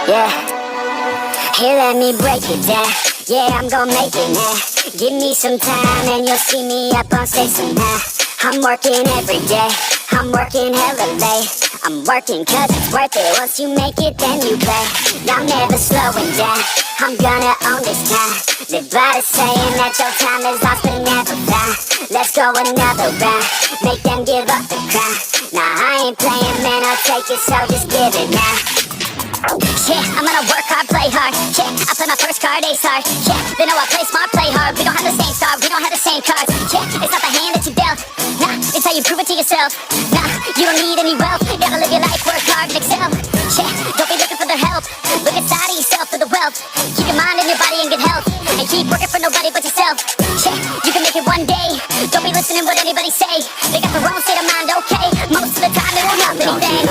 Yeah, here let me break it down. Yeah, I'm gonna make it now. Give me some time and you'll see me up on stage somehow. I'm working every day, I'm working hella late. I'm working cause it's worth it. Once you make it then you play. I'm never slowing down, I'm gonna own this time. Live by the saying that your time is lost but never found. Let's go another round, make them give up the crown. Nah, I ain't playing man, I'll take it, so just give it now. Yeah, I'm gonna work hard, play hard. Yeah, I play my first card, ace hard. Yeah, they know I play smart, play hard. We don't have the same star, we don't have the same cards. Yeah, it's not the hand that you dealt. Nah, it's how you prove it to yourself. Nah, you don't need any wealth. You gotta live your life, work hard and excel. Yeah, don't be looking for their help. Look inside of yourself for the wealth. Keep your mind and your body in good health. And keep working for nobody but yourself. Yeah, you can make it one day. Don't be listening what anybody say. They got their own state of mind, okay. Most of the time they won't help anything.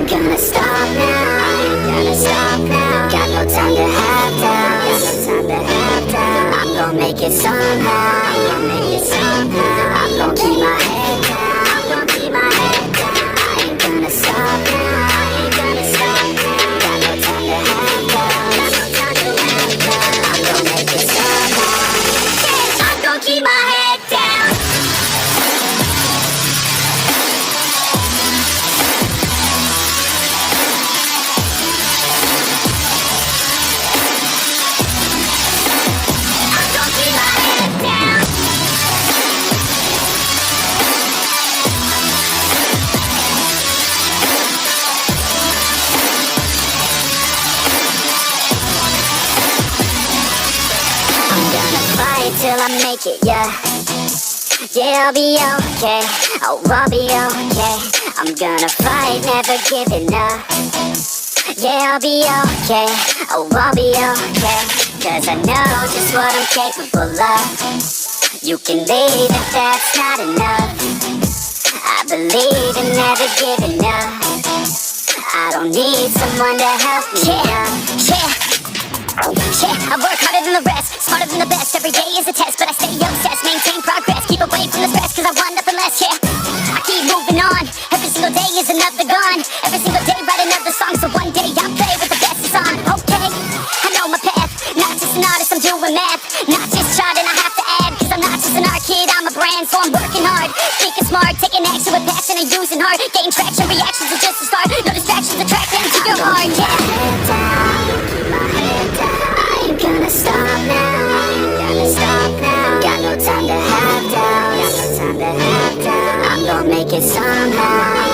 Gonna stop now, gonna stop now. Got no time to have doubts, got no time to have doubts. I'm gonna make it somehow, I'm gonna make it somehow. I'm gonna keep my head down, I'm gonna keep my head down. I ain't gonna stop now, I ain't gonna stop now. Got no time to have doubts, got no time to have doubts. I'm gonna make it somehow. Yeah, I'm gonna keep my head down. Till I make it, yeah. Yeah, I'll be okay. Oh, I'll be okay. I'm gonna fight, never giving up. Yeah, I'll be okay. Oh, I'll be okay. Cause I know just what I'm capable of. You can leave if that's not enough. I believe in never giving up. I don't need someone to help me up. Yeah, I work harder than the rest, smarter than the best. Every day is a test, but I stay obsessed. Maintain progress, keep away from the stress, cause I want nothing less, yeah. I keep moving on, every single day is another gone. Every single day write another song, so one day I'll play with the best is on. Okay, I know my path, not just an artist, I'm doing math. Not just charting, I have to add, cause I'm not just an art kid, I'm a brand. So I'm working hard, thinking smart, taking action with passion and using heart. Gain traction, reactions are just a start. No distractions, attract them to your heart, yeah. Gonna stop now, gonna stop now. Got no time to have doubts, got no time to have doubts. I'm gonna make it somehow.